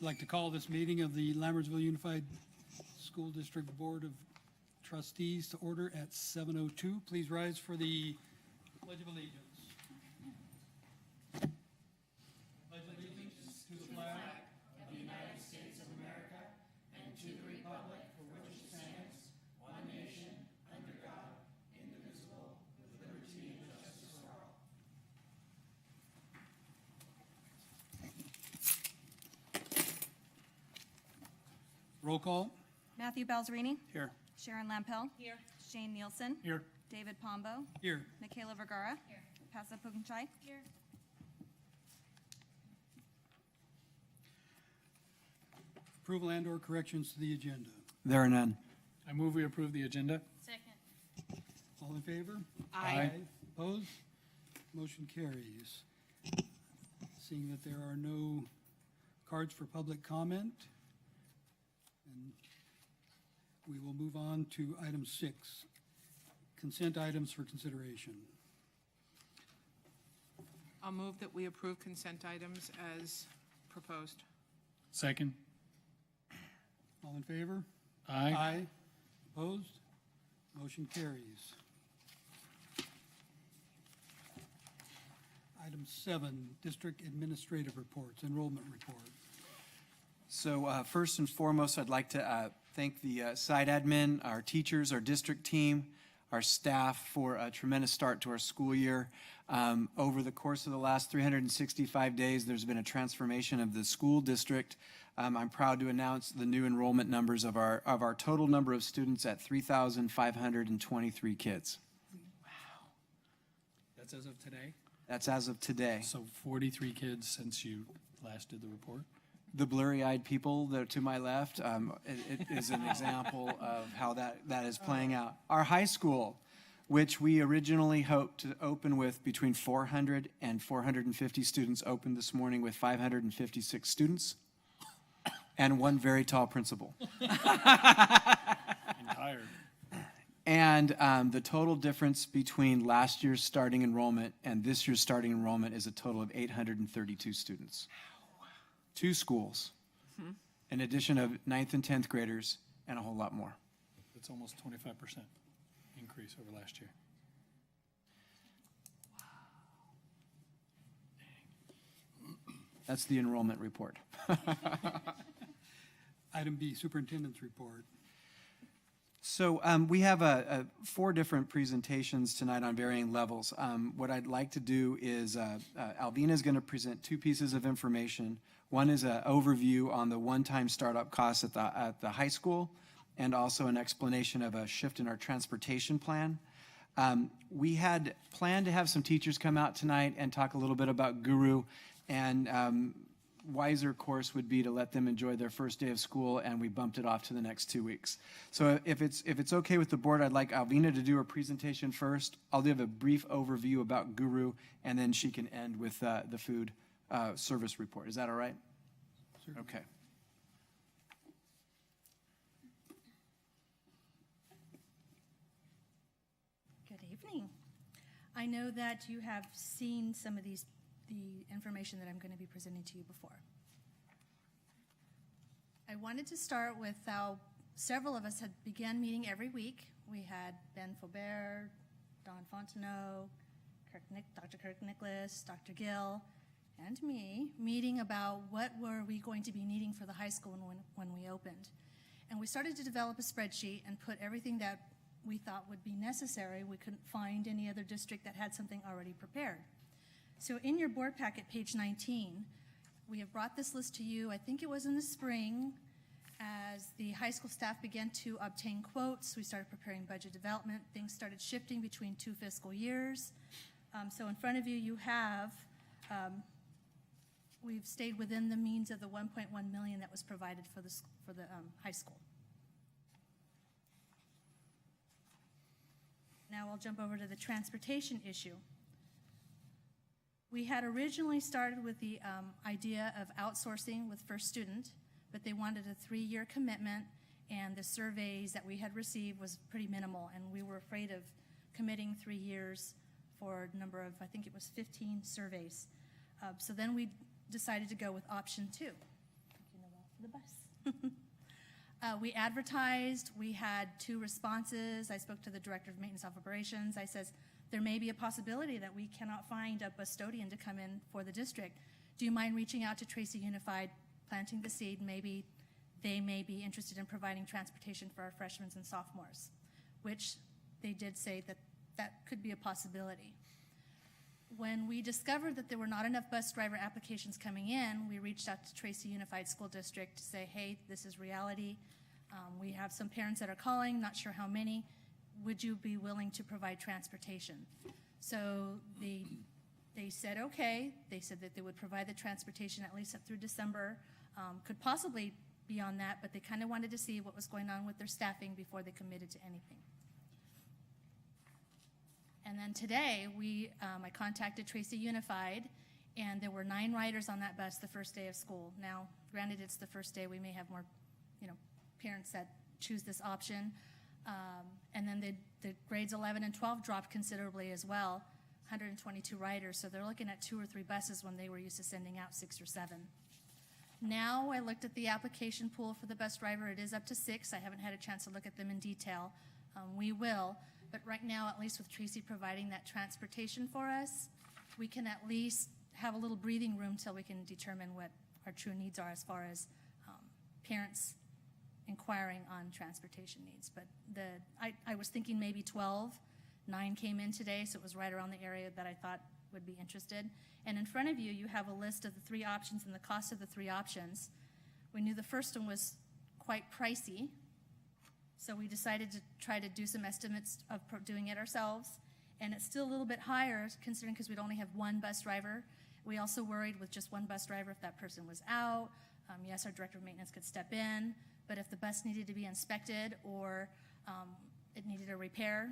I'd like to call this meeting of the Lammersville Unified School District Board of Trustees to order at 7:02. Please rise for the Pledge of Allegiance. Pledge allegiance to the flag of the United States of America and to the republic for which it stands, one nation, under God, indivisible, with liberty and justice for all. Roll call. Matthew Balzerini. Here. Sharon Lampel. Here. Shane Nielsen. Here. David Pombo. Here. Michaela Vergara. Here. Pasa Pukenchai. Here. Approval and/or corrections to the agenda. There are none. I move we approve the agenda. Second. All in favor? Aye. Opposed? Motion carries. Seeing that there are no cards for public comment, and we will move on to item 6, consent items for consideration. I'll move that we approve consent items as proposed. Second. All in favor? Aye. Opposed? Motion carries. Item 7, district administrative reports, enrollment report. So first and foremost, I'd like to thank the site admin, our teachers, our district team, our staff for a tremendous start to our school year. Over the course of the last 365 days, there's been a transformation of the school district. I'm proud to announce the new enrollment numbers of our total number of students at 3,523 kids. That's as of today? That's as of today. So 43 kids since you last did the report? The blurry-eyed people that are to my left, it is an example of how that is playing out. Our high school, which we originally hoped to open with between 400 and 450 students, opened this morning with 556 students and one very tall principal. I'm tired. And the total difference between last year's starting enrollment and this year's starting enrollment is a total of 832 students. 2 schools, an addition of 9th and 10th graders, and a whole lot more. That's almost 25% increase over last year. That's the enrollment report. Item B, superintendent's report. So we have 4 different presentations tonight on varying levels. What I'd like to do is Alvina is going to present 2 pieces of information. One is an overview on the one-time startup costs at the high school, and also an explanation of a shift in our transportation plan. We had planned to have some teachers come out tonight and talk a little bit about Guru, and wiser course would be to let them enjoy their first day of school, and we bumped it off to the next 2 weeks. So if it's okay with the board, I'd like Alvina to do her presentation first. I'll give a brief overview about Guru, and then she can end with the food service report. Is that all right? Certainly. Okay. Good evening. I know that you have seen some of the information that I'm going to be presenting to you before. I wanted to start with how several of us had began meeting every week. We had Ben Faubert, Don Fontenot, Dr. Kirk Nicholas, Dr. Gill, and me meeting about what were we going to be needing for the high school when we opened. And we started to develop a spreadsheet and put everything that we thought would be necessary. We couldn't find any other district that had something already prepared. So in your board packet, page 19, we have brought this list to you. I think it was in the spring. As the high school staff began to obtain quotes, we started preparing budget development. Things started shifting between 2 fiscal years. So in front of you, you have, we've stayed within the means of the $1.1 million that was provided for the high school. Now I'll jump over to the transportation issue. We had originally started with the idea of outsourcing with First Student, but they wanted a 3-year commitment, and the surveys that we had received was pretty minimal, and we were afraid of committing 3 years for a number of, I think it was 15 surveys. So then we decided to go with option 2. You know the bus. We advertised, we had 2 responses. I spoke to the Director of Maintenance Operations. I says, there may be a possibility that we cannot find a custodian to come in for the district. Do you mind reaching out to Tracy Unified, planting the seed? Maybe they may be interested in providing transportation for our freshmen and sophomores, which they did say that that could be a possibility. When we discovered that there were not enough bus driver applications coming in, we reached out to Tracy Unified School District to say, hey, this is reality. We have some parents that are calling, not sure how many. Would you be willing to provide transportation? So they said, okay. They said that they would provide the transportation at least up through December. Could possibly beyond that, but they kind of wanted to see what was going on with their staffing before they committed to anything. And then today, I contacted Tracy Unified, and there were 9 riders on that bus the first day of school. Now, granted, it's the first day. We may have more, parents that choose this option. And then the grades 11 and 12 dropped considerably as well, 122 riders. So they're looking at 2 or 3 buses when they were used to sending out 6 or 7. Now, I looked at the application pool for the bus driver. It is up to 6. I haven't had a chance to look at them in detail. We will. But right now, at least with Tracy providing that transportation for us, we can at least have a little breathing room till we can determine what our true needs are as far as parents inquiring on transportation needs. But I was thinking maybe 12. 9 came in today, so it was right around the area that I thought would be interested. And in front of you, you have a list of the 3 options and the cost of the 3 options. We knew the first one was quite pricey, so we decided to try to do some estimates of doing it ourselves. And it's still a little bit higher, considering because we'd only have 1 bus driver. We also worried with just 1 bus driver if that person was out. Yes, our Director of Maintenance could step in, but if the bus needed to be inspected or it needed a repair,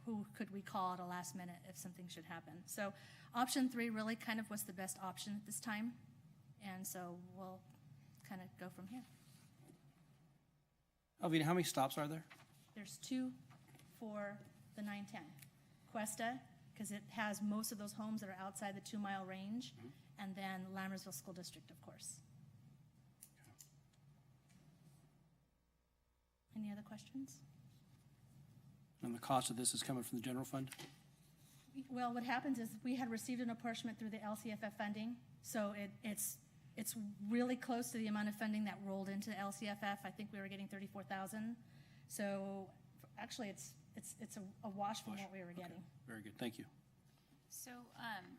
who could we call at a last minute if something should happen? So option 3 really kind of was the best option at this time, and so we'll kind of go from here. Alvina, how many stops are there? There's 2 for the 910. Cuesta, because it has most of those homes that are outside the 2-mile range, and then Lammersville School District, of course. Any other questions? And the cost of this is coming from the general fund? Well, what happens is we had received an apportionment through the LCFF funding, so it's really close to the amount of funding that rolled into the LCFF. I think we were getting 34,000. So actually, it's a wash from what we were getting. Very good, thank you. So,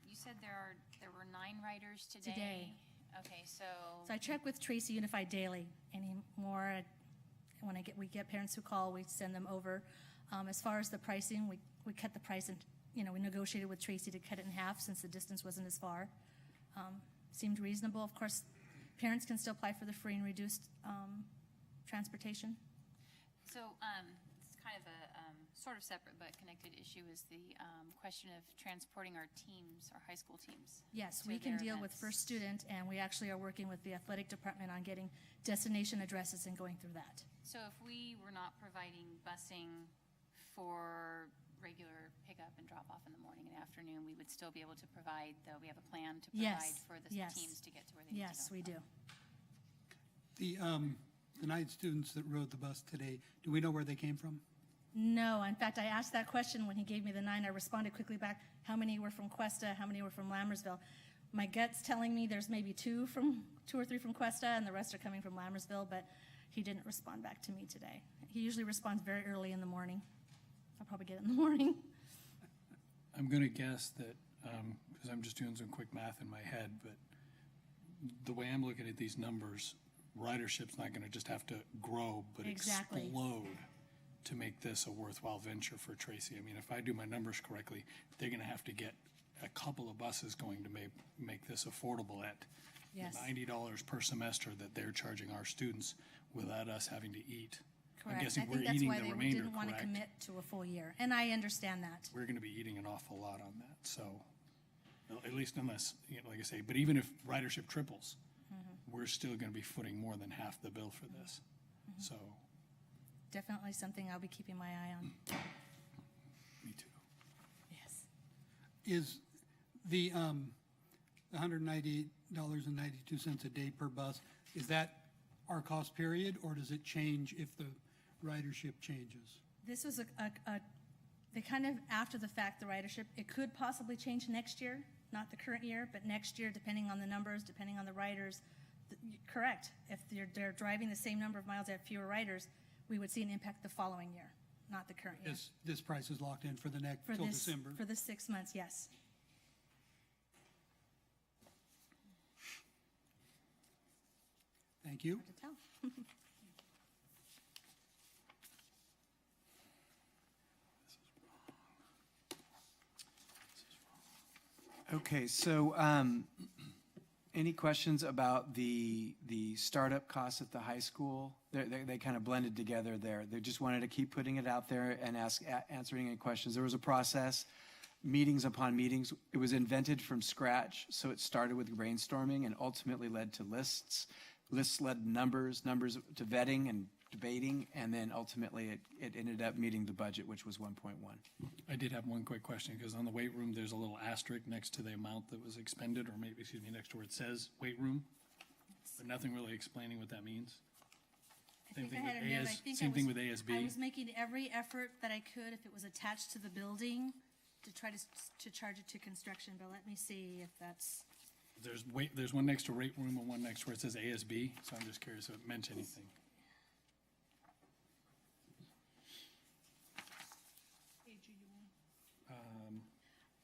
you said there were 9 riders today? Today. Okay, so So I check with Tracy Unified daily. Any more, when we get parents who call, we send them over. As far as the pricing, we cut the price and, we negotiated with Tracy to cut it in half since the distance wasn't as far. Seemed reasonable. Of course, parents can still apply for the free and reduced transportation. So, it's kind of a sort of separate but connected issue is the question of transporting our teams, our high school teams. Yes, to we can their deal with events. first student, and we actually are working with the athletic department on getting destination addresses and going through that. So if we were not providing busing for regular pickup and drop off in the morning and afternoon, we would still be able to provide, though we have a plan to provide Yes, for the yes. teams to get to where they need to go. Yes, we do. The 9 students that rode the bus today, do we know where they came from? No, in fact, I asked that question when he gave me the 9. I responded quickly back, how many were from Cuesta, how many were from Lammersville? My gut's telling me there's maybe 2 or 3 from Cuesta, and the rest are coming from Lammersville, but he didn't respond back to me today. He usually responds very early in the morning. I'll probably get it in the morning. I'm going to guess that, because I'm just doing some quick math in my head, but the way I'm looking at these numbers, ridership's not going to just have to grow, but Exactly. explode to make this a worthwhile venture for Tracy. I mean, if I do my numbers correctly, they're going to have to get a couple of buses going to make this affordable at Yes. $90 per semester that they're charging our students without us having to eat. I'm Correct. guessing I we're think that's eating why the they remainder, didn't want to correct? commit to a full year, and I understand that. We're going to be eating an awful lot on that, so, well, at least unless, like I say, but even if ridership triples, we're still going to be footing more than half the bill for this, so, Definitely something I'll be keeping my eye on. me too. Yes. Is the $190.92 a day per bus, is that our cost period, or does it change if the ridership changes? This was the kind of after the fact, the ridership, it could possibly change next year, not the current year, but next year, depending on the numbers, depending on the riders. Correct. If they're driving the same number of miles, they have fewer riders, we would see an impact the following year, not the current year. This price is locked in for the next, For till this- December? For the 6 months, yes. Thank you. Hard to tell. Okay, so any questions about the startup costs at the high school? They kind of blended together there. They just wanted to keep putting it out there and answering any questions. There was a process, meetings upon meetings. It was invented from scratch, so it started with brainstorming and ultimately led to lists. Lists led to numbers to vetting and debating, and then ultimately it ended up meeting the budget, which was 1.1. I did have one quick question, because on the weight room, there's a little asterisk next to the amount that was expended, or maybe, excuse me, next to where it says weight room, but nothing really explaining what that means. I think I had a note. I think Same thing was- with ASB. I was making every effort that I could, if it was attached to the building, to try to charge it to construction, but let me see if that's, There's one next to weight room and one next where it says ASB, so I'm just curious if it meant anything.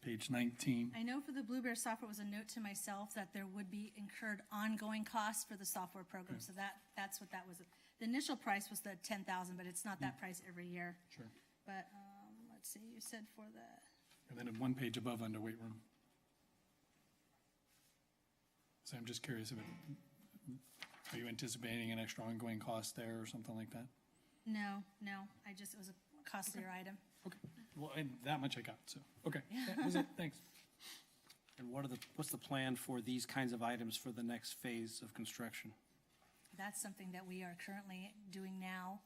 Page 19. I know for the Blue Bear software was a note to myself that there would be incurred ongoing costs for the software program, so that's what that was. The initial price was the 10,000, but it's not that price every year. Sure. But, let's see, you said for the, And then one page above under weight room. So I'm just curious if are you anticipating an extra ongoing cost there or something like that? no, it was a costlier item. Okay, well, and that much I got, so, okay, that was it, thanks. And what's the plan for these kinds of items for the next phase of construction? That's something that we are currently doing now,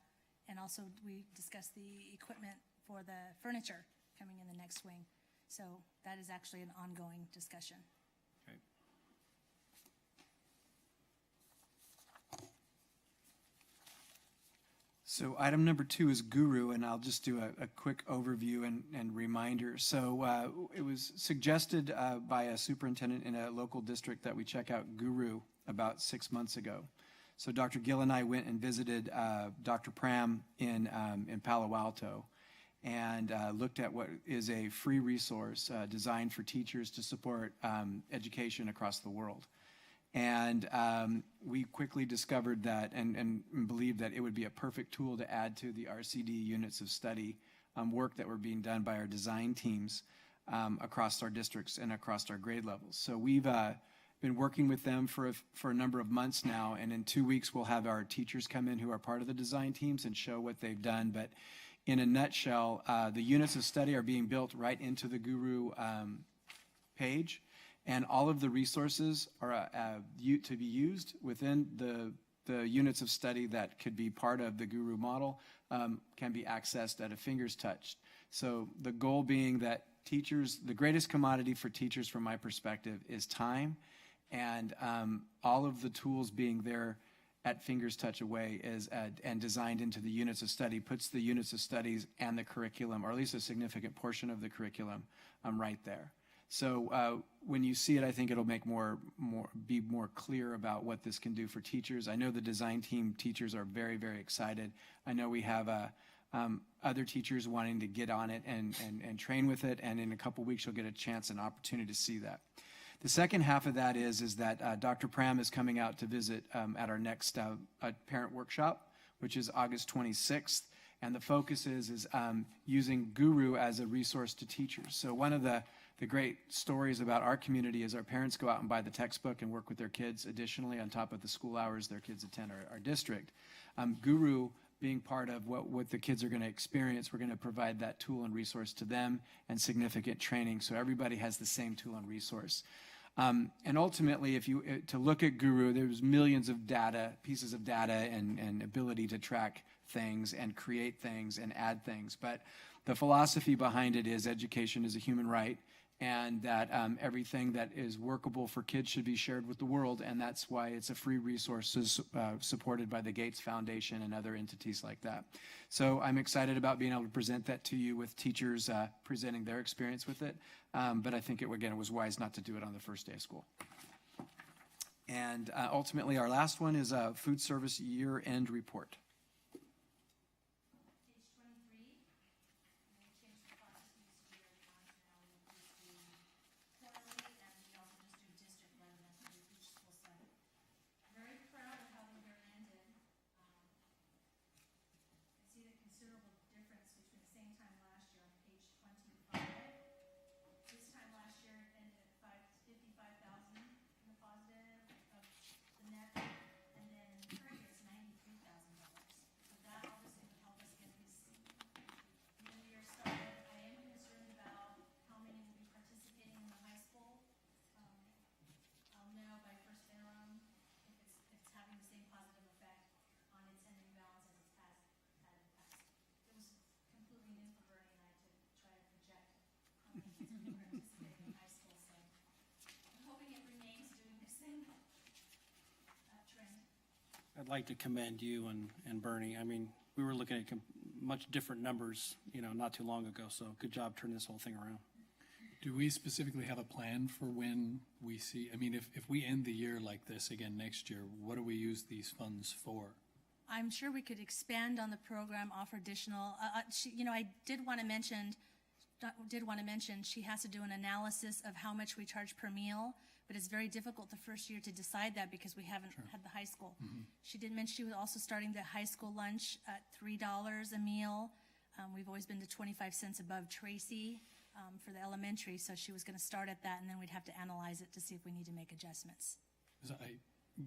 and also we discussed the equipment for the furniture coming in the next swing. So that is actually an ongoing discussion. Okay. So item number 2 is Guru, and I'll just do a quick overview and reminder. So it was suggested by a superintendent in a local district that we check out Guru about 6 months ago. So Dr. Gill and I went and visited Dr. Pram in Palo Alto and looked at what is a free resource designed for teachers to support education across the world. And we quickly discovered that and believed that it would be a perfect tool to add to the RCD units of study work that were being done by our design teams across our districts and across our grade levels. So we've been working with them for a number of months now, and in 2 weeks we'll have our teachers come in who are part of the design teams and show what they've done. But in a nutshell, the units of study are being built right into the Guru page. And all of the resources are to be used within the units of study that could be part of the Guru model can be accessed at a finger's touch. So the goal being that teachers, the greatest commodity for teachers from my perspective is time, and all of the tools being there at finger's touch away and designed into the units of study puts the units of studies and the curriculum, or at least a significant portion of the curriculum, right there. So when you see it, I think it'll make be more clear about what this can do for teachers. I know the design team teachers are very, very excited. I know we have other teachers wanting to get on it and train with it, and in a couple weeks you'll get a chance and opportunity to see that. The second half of that is that Dr. Pram is coming out to visit at our next parent workshop, which is August 26th. And the focus is using Guru as a resource to teachers. So one of the great stories about our community is our parents go out and buy the textbook and work with their kids additionally on top of the school hours their kids attend our district. Guru being part of what the kids are going to experience, we're going to provide that tool and resource to them and significant training so everybody has the same tool and resource. And ultimately, to look at Guru, there's millions of pieces of data and ability to track things and create things and add things. But the philosophy behind it is education is a human right, and that everything that is workable for kids should be shared with the world, and that's why it's a free resource supported by the Gates Foundation and other entities like that. So I'm excited about being able to present that to you with teachers presenting their experience with it, but I think, it was wise not to do it on the first day of school. And ultimately, our last one is a food service year-end report. I'd like to commend you and Bernie. I mean, we were looking at much different numbers, not too long ago, so good job turning this whole thing around. Do we specifically have a plan for when we see, I mean, if we end the year like this again next year, what do we use these funds for? I'm sure we could expand on the program, offer additional, I did want to mention, she has to do an analysis of how much we charge per meal, but it's very difficult the first year to decide that because we haven't had the high school. She did mention she was also starting the high school lunch at $3 a meal. We've always been to 25 cents above Tracy for the elementary, so she was going to start at that, and then we'd have to analyze it to see if we need to make adjustments.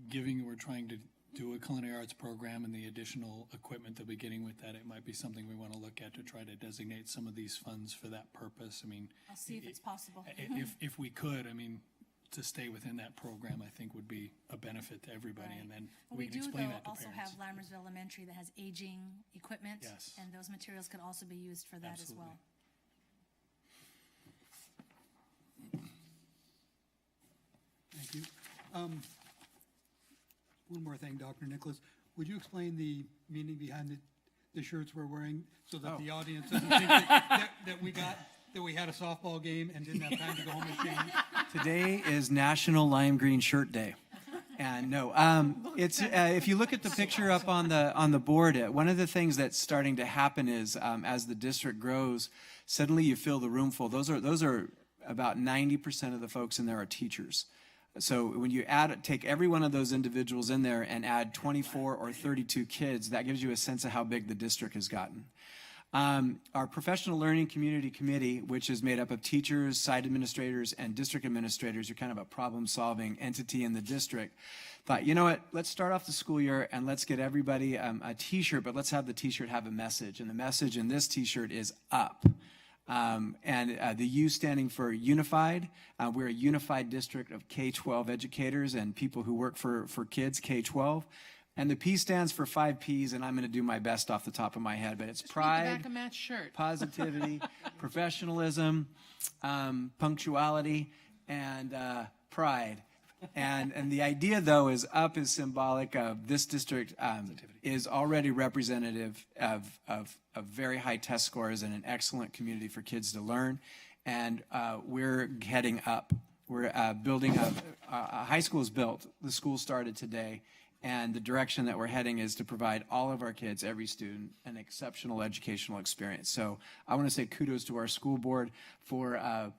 Given we're trying to do a culinary arts program and the additional equipment that we're getting with that, it might be something we want to look at to try to designate some of these funds for that purpose. I mean, I'll see if it's possible. If we could, I mean, to stay within that program, I think would be a benefit to everybody, Right. and then Well, we can explain that to also parents. have Lammersville Elementary that has aging equipment. Yes. And those materials could also be used for that as well. Thank you. One more thing, Dr. Nicholas. Would you explain the meaning behind the shirts we're wearing so that the audience doesn't think that we had a softball game and didn't have time to go home and change? Today is National Lime Green Shirt Day. And no, it's if you look at the picture up on the board, one of the things that's starting to happen is as the district grows, suddenly you fill the room full. Those are about 90% of the folks in there are teachers. So when you take every one of those individuals in there and add 24 or 32 kids, that gives you a sense of how big the district has gotten. Our Professional Learning Community Committee, which is made up of teachers, site administrators, and district administrators, are kind of a problem-solving entity in the district, thought, you know what, let's start off the school year and let's get everybody a T-shirt, but let's have the T-shirt have a message. And the message in this T-shirt is up. The U standing for unified. We're a unified district of K-12 educators and people who work for kids, K-12. And the P stands for 5 Ps, and I'm going to do my best off the top of my head, but it's pride, positivity, professionalism, punctuality, and pride. And the idea, though, is up is symbolic of this district is already representative of very high test scores and an excellent community for kids to learn. And we're heading up. We're building up. High school is built. The school started today. And the direction that we're heading is to provide all of our kids, every student, an exceptional educational experience. So I want to say kudos to our school board for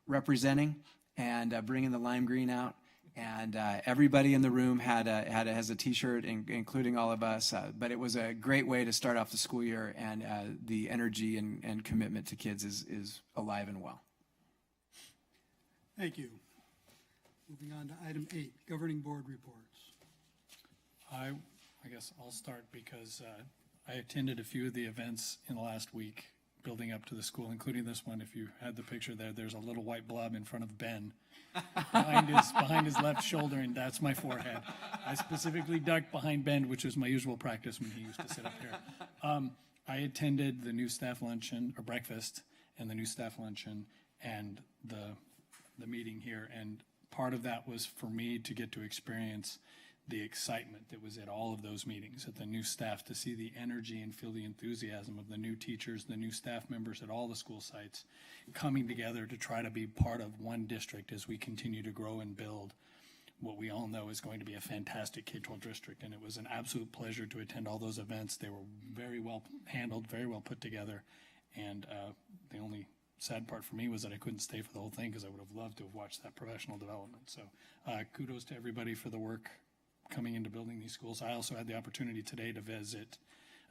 representing and bringing the lime green out. And everybody in the room has a T-shirt, including all of us. But it was a great way to start off the school year, and the energy and commitment to kids is alive and well. Thank you. Moving on to item 8, governing board reports. I guess I'll start because I attended a few of the events in the last week building up to the school, including this one. If you had the picture there, there's a little white blob in front of Ben behind his left shoulder, and that's my forehead. I specifically ducked behind Ben, which was my usual practice when he used to sit up here. I attended the new staff luncheon, or breakfast, and the new staff luncheon, and the meeting here, and part of that was for me to get to experience the excitement that was at all of those meetings, at the new staff, to see the energy and feel the enthusiasm of the new teachers, the new staff members at all the school sites coming together to try to be part of one district as we continue to grow and build what we all know is going to be a fantastic K-12 district. And it was an absolute pleasure to attend all those events. They were very well handled, very well put together. And the only sad part for me was that I couldn't stay for the whole thing, because I would have loved to have watched that professional development. So kudos to everybody for the work coming into building these schools. I also had the opportunity today to visit,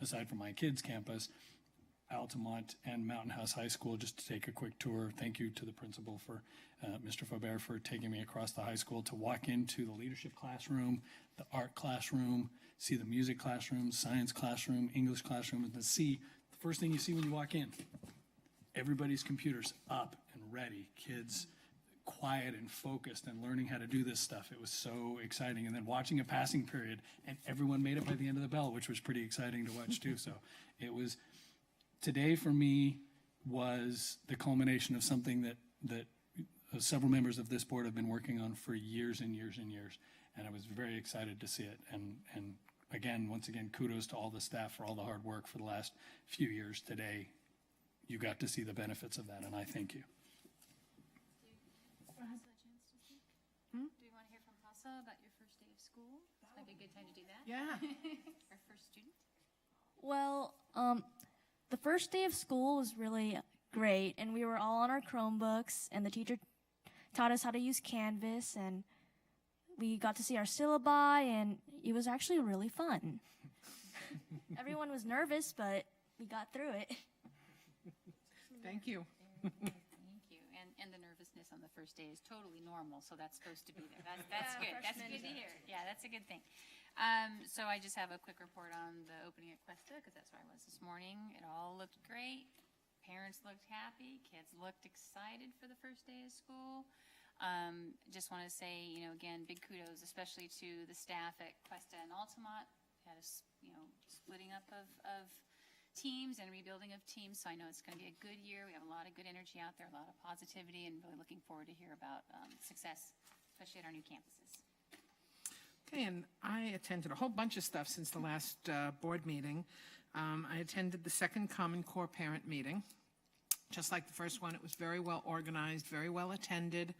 aside from my kids' campus, Altamont and Mountain House High School, just to take a quick tour. Thank you to the principal, for Mr. Faubert, for taking me across the high school to walk into the leadership classroom, the art classroom, see the music classroom, science classroom, English classroom, and to see the first thing you see when you walk in, everybody's computers up and ready, kids quiet and focused and learning how to do this stuff. It was so exciting. And then watching a passing period, and everyone made it by the end of the bell, which was pretty exciting to watch too. So it was, today for me was the culmination of something that several members of this board have been working on for years and years and years. And I was very excited to see it. And again, once again, kudos to all the staff for all the hard work for the last few years. Today, you got to see the benefits of that, and I thank you. Do you want to hear from Pasa about your first day of school? Might be a good time to do that. Yeah. Our first student. Well, the first day of school was really great, and we were all on our Chromebooks, and the teacher taught us how to use Canvas, and we got to see our syllabi, and it was actually really fun. Everyone was nervous, but we got through it. Thank you. Thank you. And the nervousness on the first day is totally normal, so that's supposed to be there. That's good. That's good to hear. Yeah, that's a good thing. So I just have a quick report on the opening at Cuesta, because that's where I was this morning. It all looked great. Parents looked happy. Kids looked excited for the first day of school. Just want to say, again, big kudos, especially to the staff at Cuesta and Altamont. We had a, splitting up of teams and rebuilding of teams. So I know it's going to be a good year. We have a lot of good energy out there, a lot of positivity, and really looking forward to hear about success, especially at our new campuses. Okay, and I attended a whole bunch of stuff since the last board meeting. I attended the second Common Core parent meeting. Just like the first one, it was very well organized, very well attended.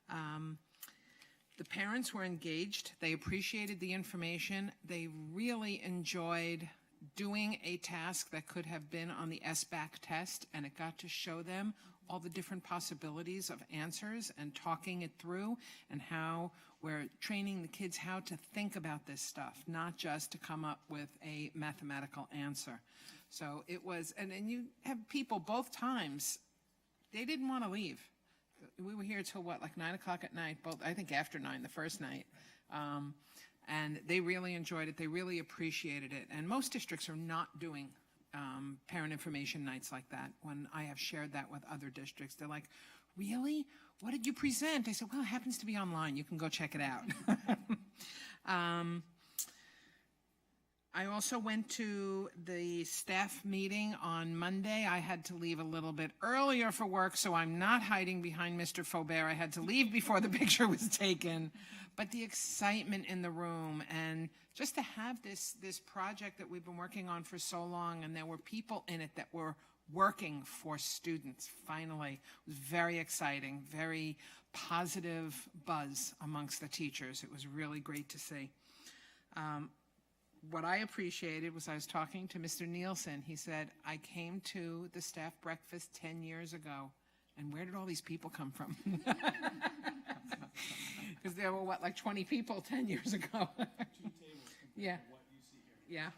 The parents were engaged. They appreciated the information. They really enjoyed doing a task that could have been on the SBAC test, and it got to show them all the different possibilities of answers and talking it through, and how we're training the kids how to think about this stuff, not just to come up with a mathematical answer. So it was, and you have people both times, they didn't want to leave. We were here till what, like 9 o'clock at night, both, I think after 9 the first night. And they really enjoyed it. They really appreciated it. And most districts are not doing parent information nights like that. When I have shared that with other districts, they're like, really? What did you present? I said, well, it happens to be online. You can go check it out. I also went to the staff meeting on Monday. I had to leave a little bit earlier for work, so I'm not hiding behind Mr. Faubert. I had to leave before the picture was taken. But the excitement in the room, and just to have this project that we've been working on for so long, and there were people in it that were working for students, finally, was very exciting, very positive buzz amongst the teachers. It was really great to see. What I appreciated was I was talking to Mr. Nielsen. He said, I came to the staff breakfast 10 years ago, and where did all these people come from? Because there were, like 20 people 10 years ago? 2 tables yeah. to what you see here. Yeah.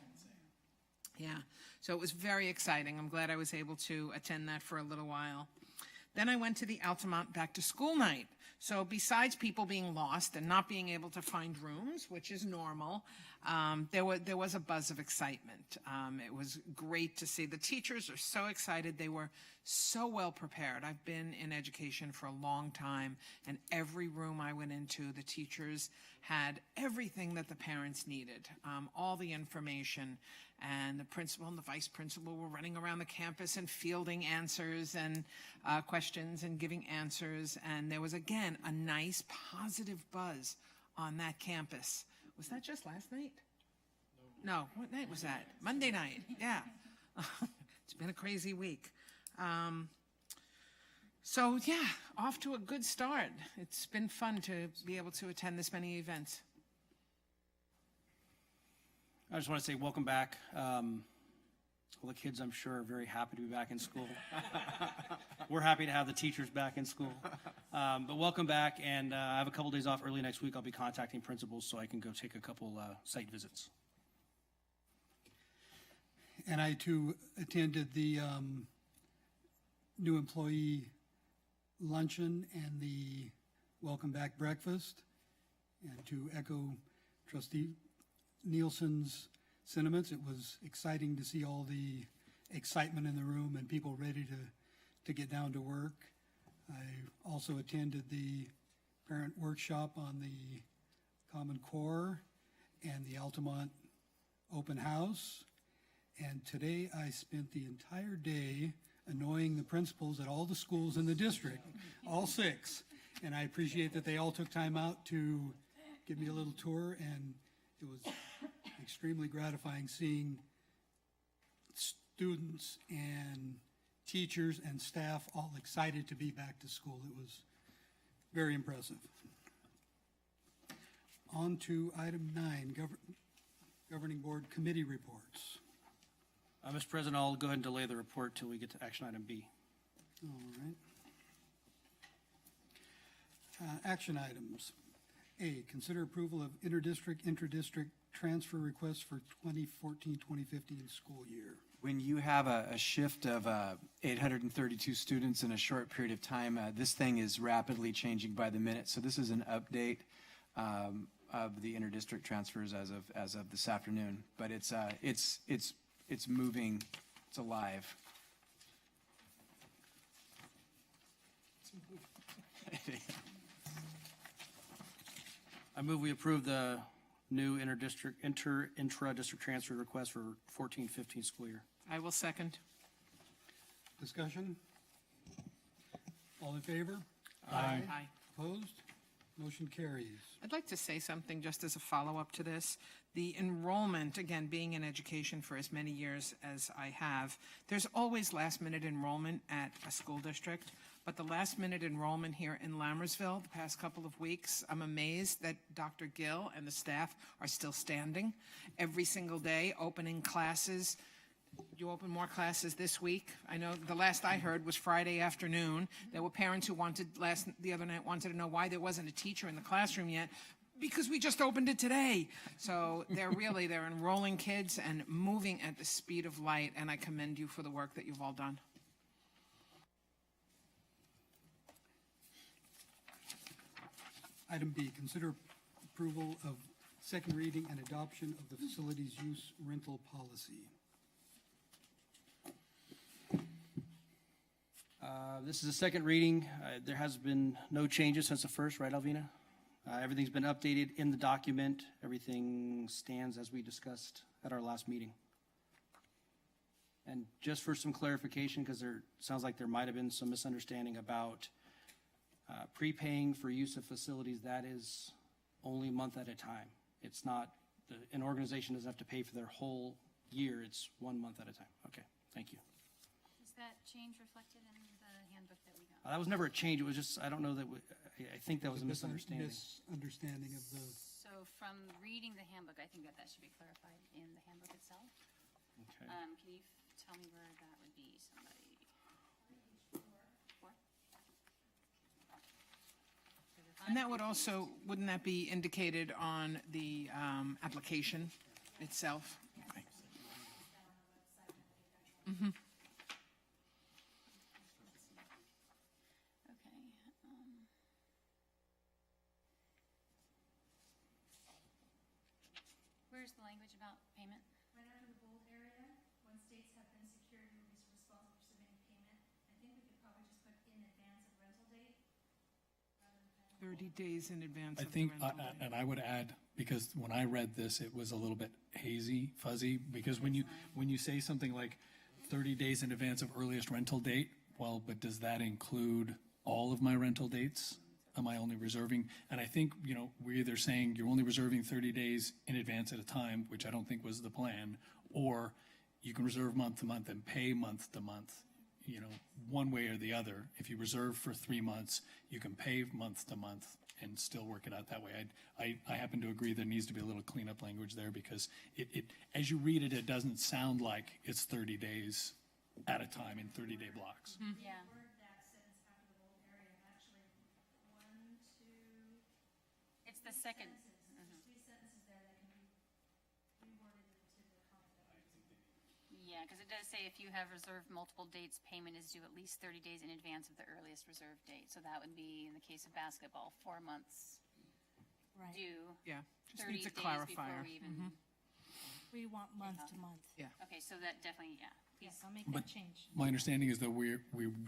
Yeah. So it was very exciting. I'm glad I was able to attend that for a little while. Then I went to the Altamont Back to School night. So besides people being lost and not being able to find rooms, which is normal, There was a buzz of excitement. It was great to see. The teachers are so excited. They were so well prepared. I've been in education for a long time, and every room I went into, the teachers had everything that the parents needed, all the information. And the principal and the vice principal were running around the campus and fielding answers and questions and giving answers. And there was, again, a nice positive buzz on that campus. Was that just last night? No, what night was that? Monday night, yeah. It's been a crazy week. So yeah, off to a good start. It's been fun to be able to attend this many events. I just want to say welcome back. All the kids, I'm sure, are very happy to be back in school. We're happy to have the teachers back in school. But welcome back, and I have a couple days off early next week. I'll be contacting principals so I can go take a couple site visits. And I too attended the new employee luncheon and the welcome back breakfast. And to echo Trustee Nielsen's sentiments, it was exciting to see all the excitement in the room and people ready to get down to work. I also attended the parent workshop on the Common Core and the Altamont open house. And today I spent the entire day annoying the principals at all the schools in the district, all 6. And I appreciate that they all took time out to give me a little tour, and it was extremely gratifying seeing students and teachers and staff all excited to be back to school. It was very impressive. On to item 9, Governing Board Committee reports. Mr. President, I'll go ahead and delay the report till we get to action item B. All right. Action items. A, consider approval of interdistrict, intradistrict transfer requests for 2014-2015 school year. When you have a shift of 832 students in a short period of time, this thing is rapidly changing by the minute. So this is an update of the interdistrict transfers as of this afternoon. But it's moving. It's alive. I move we approve the new intra-district transfer request for 14-15 school year. I will second. Discussion? All in favor? Aye. Opposed? Motion carries. I'd like to say something just as a follow-up to this. The enrollment, again, being in education for as many years as I have, there's always last-minute enrollment at a school district, but the last-minute enrollment here in Lammersville the past couple of weeks, I'm amazed that Dr. Gill and the staff are still standing every single day, opening classes. You open more classes this week. I know the last I heard was Friday afternoon. There were parents who the other night wanted to know why there wasn't a teacher in the classroom yet, because we just opened it today. So they're enrolling kids and moving at the speed of light, and I commend you for the work that you've all done. Item B, consider approval of second reading and adoption of the facilities use rental policy. This is a second reading. There has been no changes since the first, right, Alvina? Everything's been updated in the document. Everything stands as we discussed at our last meeting. And just for some clarification, because there sounds like there might have been some misunderstanding about prepaying for use of facilities, that is only a month at a time. It's not, an organization doesn't have to pay for their whole year. It's 1 month at a time. Okay, thank you. Is that change reflected in the handbook that we got? That was never a change. It was just, I don't know that, I think that was a misunderstanding. Misunderstanding of the, So from reading the handbook, I think that should be clarified in the handbook itself. Okay. Can you tell me where that would be, somebody? 4? And that would also, wouldn't that be indicated on the application itself? Mm-hmm. Okay. Where's language about payment? Right after the bold area, when states have been secured, who is responsible for submitting payment. I think we could probably just put in advance of rental date. 30 days in advance I of the think, rental day. and I would add, because when I read this, it was a little bit hazy, fuzzy, because when you say something like 30 days in advance of earliest rental date, well, but does that include all of my rental dates? Am I only reserving? And I think, we're either saying you're only reserving 30 days in advance at a time, which I don't think was the plan, or you can reserve month to month and pay month to month. One way or the other. If you reserve for 3 months, you can pay month to month and still work it out that way. I happen to agree there needs to be a little cleanup language there because it as you read it, it doesn't sound like it's 30 days at a time in 30-day blocks. Yeah. Word that sentence after the bold area, actually, 1, 2, It's the second. sentences. There's 3 sentences there that can be reworded to the comment. Yeah, because it does say if you have reserved multiple dates, payment is due at least 30 days in advance of the earliest reserved date. So that would be, in the case of basketball, 4 months Right. due, Yeah, just 30 needs a days before clarifier. we even. We want month to month. Okay, so that definitely, yeah. Yes, Please. I'll make But- that change. My understanding is that we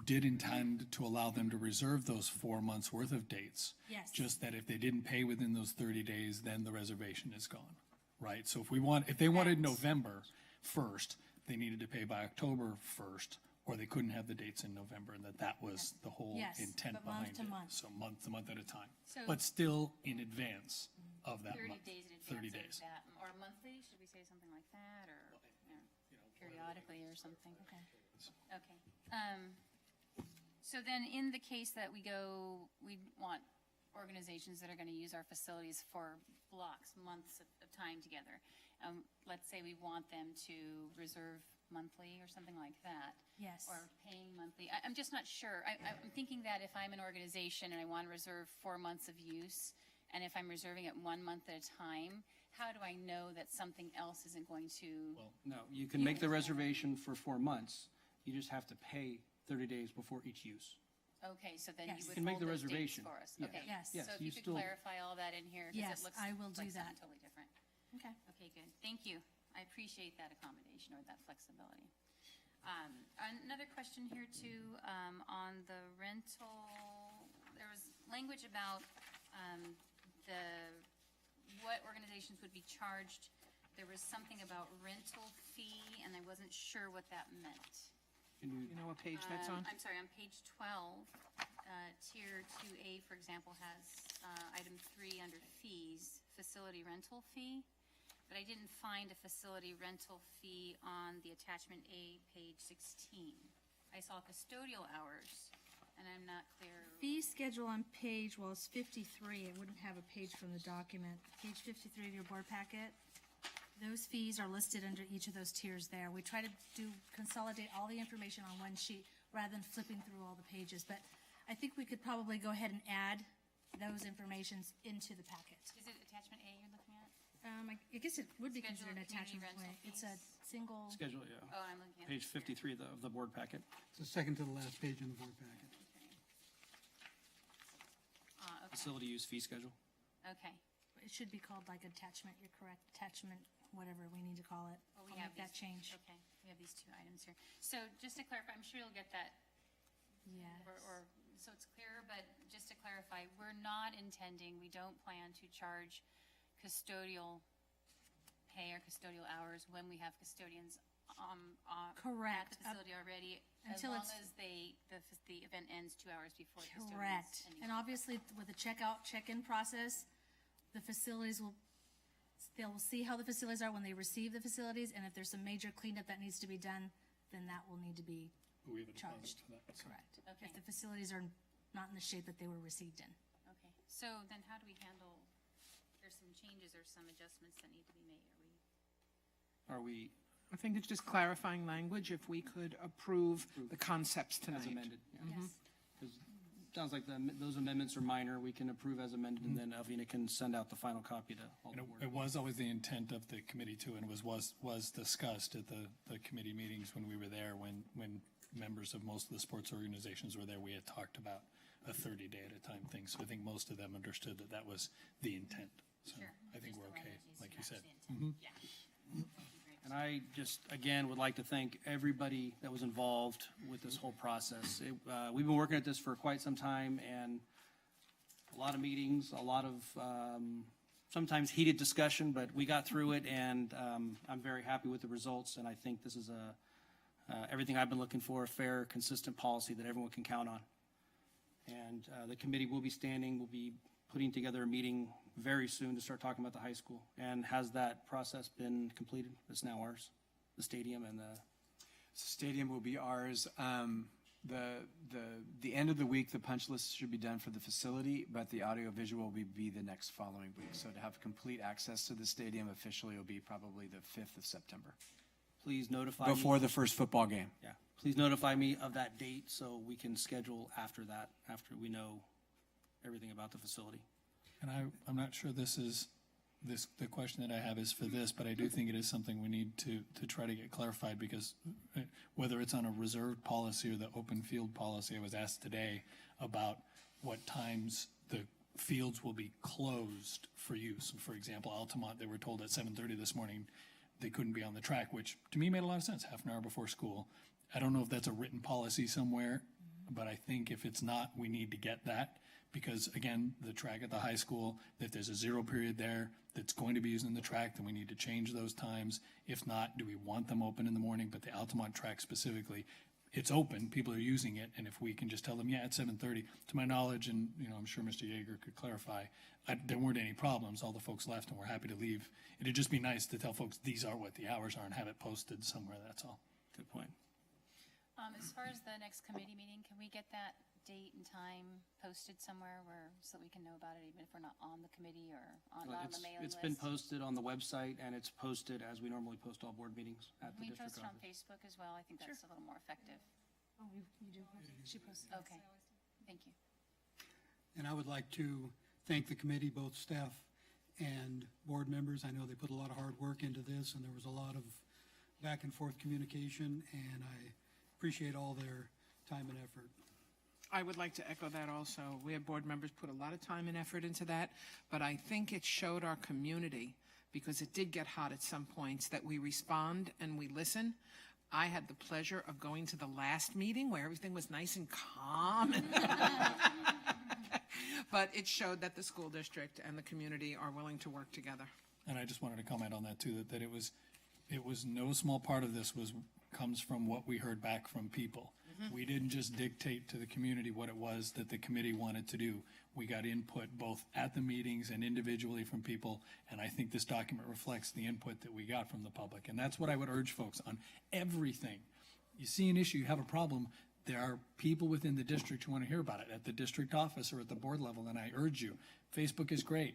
did intend to allow them to reserve those 4 months worth of dates. Yes. Just that if they didn't pay within those 30 days, then the reservation is gone, right? So if they wanted Correct. November 1st, they needed to pay by October 1st, or they couldn't have the dates in November, and that was the whole Yes, intent but month behind to it. month. So month to month at a time, So- but still in advance of that 30 month. days in 30 advance days. of that, or monthly, should we say something like that, or periodically or something? Okay. Okay. So then in the case that we want organizations that are going to use our facilities for blocks, months of time together. Let's say we want them to reserve monthly or something like that. Yes. Or paying monthly. I'm just not sure. I'm thinking that if I'm an organization and I want to reserve 4 months of use, and if I'm reserving it 1 month at a time, how do I know that something else isn't going to? No, you can make the reservation for 4 months. You just have to pay 30 days before each use. Okay, so then Yes. you You would can make hold the those dates reservation. for us. Yeah. Okay. Yes. Yes, So if you you could still- clarify all that in here, because Yes, it looks I will do like something that. totally different. Okay. Okay, good. Thank you. I appreciate that accommodation or that flexibility. Another question here too, on the rental, there was language about what organizations would be charged. There was something about rental fee, and I wasn't sure what that meant. You know what page that's on? I'm sorry, on page 12, tier 2A, for example, has item 3 under fees, facility rental fee. But I didn't find a facility rental fee on the attachment A, page 16. I saw custodial hours, and I'm not clear. Fee schedule on page, well, it's 53. It wouldn't have a page from the document. Page 53 of your board packet. Those fees are listed under each of those tiers there. We try to consolidate all the information on one sheet rather than flipping through all the pages. But I think we could probably go ahead and add those informations into the packet. Is it attachment A you're looking at? I guess it would be Schedule considered an of community attachment rental way. It's a fees. single, Schedule, yeah. Oh, I'm looking at. Page this here. 53 of the board packet. It's the second to the last page in the board packet. Okay. Facility use fee schedule. Okay. it should be called like attachment, you're correct, attachment, whatever we need to call it. Well, we I'll have make that these- change. Okay, we have these 2 items here. So just to clarify, I'm sure you'll get that, Yes. or, so it's clear, but just to clarify, we're not intending, we don't plan to charge custodial pay or custodial hours when we have custodians, at Correct. the facility already, as Until long it's- as the event ends 2 hours before the custodians. Correct. ending. And obviously, with the checkout, check-in process, the facilities they'll see how the facilities are when they receive the facilities, and if there's some major cleanup that needs to be done, then that will need to be We have a deposit charged. for that. so. Correct. Okay. If the facilities are not in the shape that they were received in. Okay, so then how do we handle, there's some changes or some adjustments that need to be made, Are we I think it's just clarifying language, if we could approve the concepts as tonight. amended? Yeah. Yes. 'Cause it sounds like those amendments are minor. We can approve as amended, and then Alvina can send out the final copy to all And the it board. was always the intent of the committee too, and was discussed at the committee meetings when we were there, when members of most of the sports organizations were there, we had talked about a 30-day at a time thing. So I think most of them understood that that was the intent So Sure. I think Just we're the okay, language needs to like you match said. the intent. Yeah. And I just, again, would like to thank everybody that was involved with this whole process. We've been working at this for quite some time, and a lot of meetings, a lot of sometimes heated discussion, but we got through it, and I'm very happy with the results, and I think this is everything I've been looking for, a fair, consistent policy that everyone can count on. And the committee will be standing, we'll be putting together a meeting very soon to start talking about the high school. And has that process been completed? It's now ours, the stadium and the, Stadium will be ours. The end of the week, the punch list should be done for the facility, but the audiovisual will be the next following week. So to have complete access to the stadium officially will be probably the 5th of September, please notify me. before the first football game. Yeah, please notify me of that date so we can schedule after that, after we know everything about the facility. And I'm not sure the question that I have is for this, but I do think it is something we need to try to get clarified, because whether it's on a reserved policy or the open field policy, I was asked today about what times the fields will be closed for use. For example, Altamont, they were told at 7:30 this morning they couldn't be on the track, which to me made a lot of sense, half an hour before school. I don't know if that's a written policy somewhere, but I think if it's not, we need to get that. Because again, the track at the high school, if there's a zero period there that's going to be using the track, then we need to change those times. If not, do we want them open in the morning? But the Altamont track specifically, it's open, people are using it, and if we can just tell them, yeah, at 7:30, to my knowledge, and I'm sure Mr. Yeager could clarify, there weren't any problems, all the folks left and we're happy to leave. It'd just be nice to tell folks these are what the hours are and have it posted somewhere, that's all. Good point. As far as the next committee meeting, can we get that date and time posted somewhere so that we can know about it, even if we're not on the committee or not on the mailing list? It's been posted on the website, and it's posted as we normally post all board meetings at Can the we post district it on office. Facebook as well? I think that's a little more effective. Oh, you do. She posted. Okay, thank you. And I would like to thank the committee, both staff and board members. I know they put a lot of hard work into this, and there was a lot of back and forth communication, and I appreciate all their time and effort. I would like to echo that also. We have board members put a lot of time and effort into that, but I think it showed our community, because it did get hot at some points, that we respond and we listen. I had the pleasure of going to the last meeting where everything was nice and calm. But it showed that the school district and the community are willing to work together. And I just wanted to comment on that too, that it was no small part of this comes from what we heard back from people. We didn't just dictate to the community what it was that the committee wanted to do. We got input both at the meetings and individually from people, and I think this document reflects the input that we got from the public. And that's what I would urge folks on everything. You see an issue, you have a problem, there are people within the district who want to hear about it at the district office or at the board level, and I urge you. Facebook is great.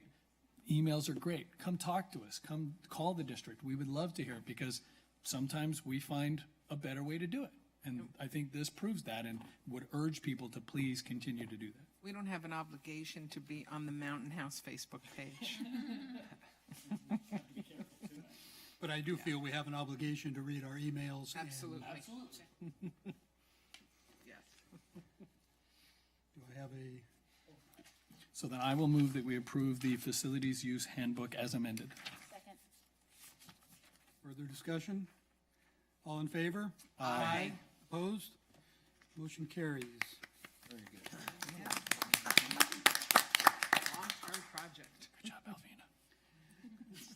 Emails are great. Come talk to us. Come call the district. We would love to hear it, because sometimes we find a better way to do it. And I think this proves that, and would urge people to please continue to do that. We don't have an obligation to be on the Mountain House Facebook page. But I do feel we have an obligation to read our emails. and Absolutely. Yes. Do I have a, So then I will move that we approve the facilities use handbook as amended. Second. further discussion? All in favor? Aye. Opposed? Motion carries. Very good. Long-term project. Good job, Alvina.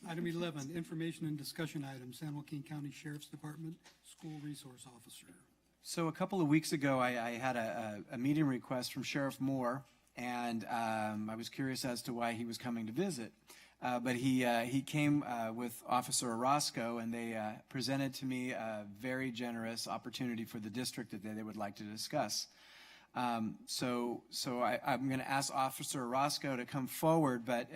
Item 11, information and discussion items, San Joaquin County Sheriff's Department School Resource Officer. So a couple of weeks ago, I had a meeting request from Sheriff Moore, and I was curious as to why he was coming to visit. But he came with Officer Orozco, and they presented to me a very generous opportunity for the district that they would like to discuss. So I'm going to ask Officer Orozco to come forward, but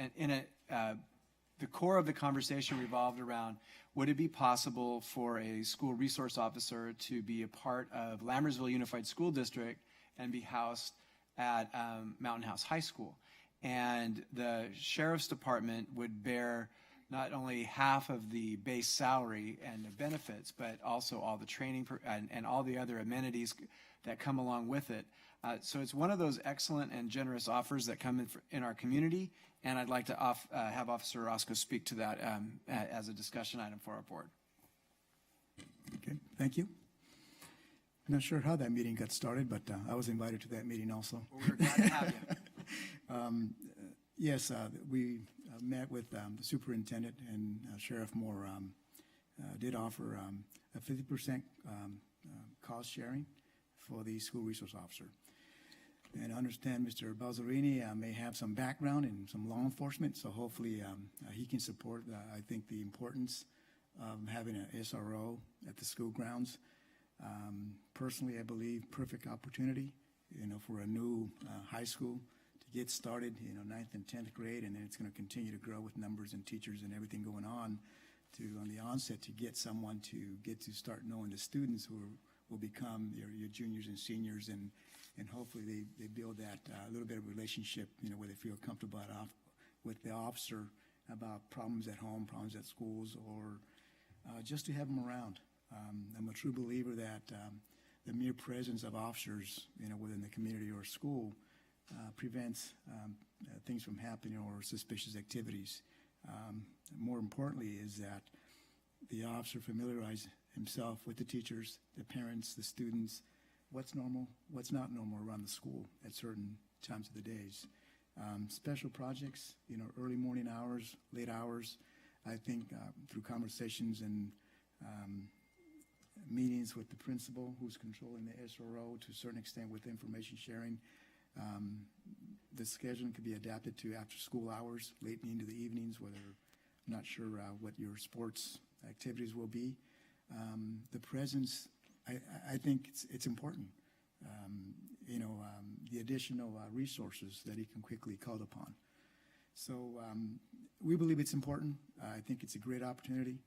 the core of the conversation revolved around, would it be possible for a school resource officer to be a part of Lammersville Unified School District and be housed at Mountain House High School? And the Sheriff's Department would bear not only half of the base salary and the benefits, but also all the training and all the other amenities that come along with it. So it's one of those excellent and generous offers that come in our community, and I'd like to have Officer Roscoe speak to that as a discussion item for our board. Okay, thank you. I'm not sure how that meeting got started, but I was invited to that meeting also. Well, we're glad to have you. Yes, we met with the superintendent, and Sheriff Moore did offer a 50% cost sharing for the school resource officer. And I understand Mr. Balzerini may have some background in some law enforcement, so hopefully he can support, I think, the importance of having an SRO at the school grounds. Personally, I believe perfect opportunity, for a new high school to get started, 9th and 10th grade, and then it's going to continue to grow with numbers and teachers and everything going on the onset to get someone to get to start knowing the students who will become your juniors and seniors, and hopefully they build that little bit of relationship, where they feel comfortable with the officer about problems at home, problems at schools, or just to have them around. I'm a true believer that the mere presence of officers, within the community or school prevents things from happening or suspicious activities. More importantly is that the officer familiarizes himself with the teachers, the parents, the students, what's normal, what's not normal around the school at certain times of the days. Special projects, early morning hours, late hours, I think through conversations and meetings with the principal who's controlling the SRO to a certain extent with information sharing, the scheduling could be adapted to after school hours, late into the evenings, whether I'm not sure what your sports activities will be. The presence, I think it's important. The additional resources that he can quickly call upon. So we believe it's important. I think it's a great opportunity.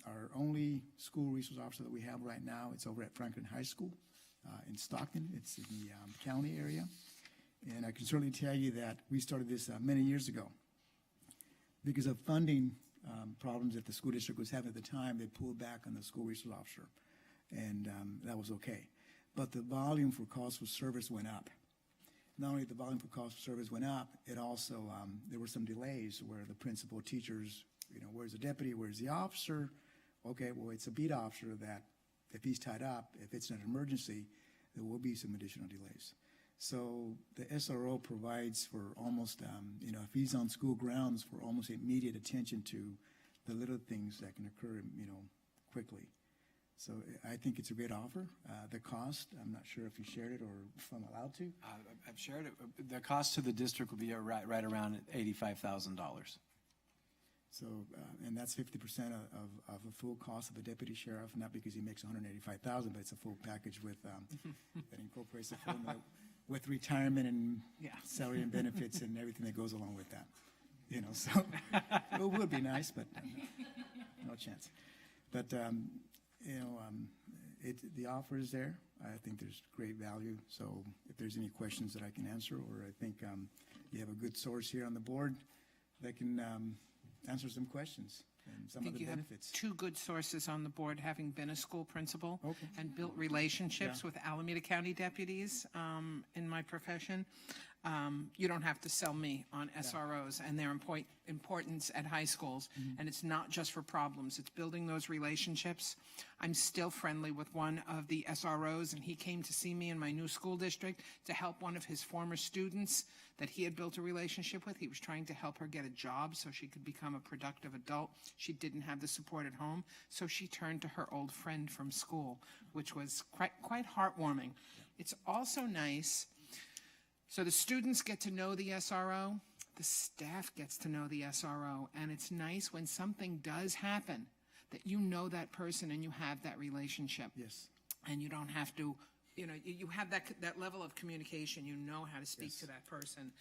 Our only school resource officer that we have right now, it's over at Franklin High School in Stockton. It's in the county area. And I can certainly tell you that we started this many years ago. Because of funding problems that the school district was having at the time, they pulled back on the school resource officer. And that was okay. But the volume for calls for service went up. Not only the volume for calls for service went up, it also, there were some delays where the principal teachers, where's the deputy, where's the officer? Okay, well, it's a beat officer that if he's tied up, if it's an emergency, there will be some additional delays. So the SRO provides for almost, if he's on school grounds, for almost immediate attention to the little things that can occur, quickly. So I think it's a great offer. The cost, I'm not sure if you shared it or if I'm allowed to. I've shared it. The cost to the district will be right around $85,000. So, and that's 50% of the full cost of a deputy sheriff, not because he makes $185,000, but it's a full package with that incorporates the full with retirement and salary and benefits and everything that goes along with that. So it would be nice, but no chance. But the offer is there. I think there's great value. So if there's any questions that I can answer, or I think you have a good source here on the board that can answer some questions and some of the benefits. Two good sources on the board, having been a school principal and built relationships with Alameda County deputies in my profession. You don't have to sell me on SROs and their importance at high schools. And it's not just for problems. It's building those relationships. I'm still friendly with one of the SROs, and he came to see me in my new school district to help one of his former students that he had built a relationship with. He was trying to help her get a job so she could become a productive adult. She didn't have the support at home, so she turned to her old friend from school, which was quite heartwarming. It's also nice. So the students get to know the SRO, the staff gets to know the SRO, and it's nice when something does happen that you know that person and you have that relationship. Yes. And you don't have to, you have that level of communication. You know how to speak to that person.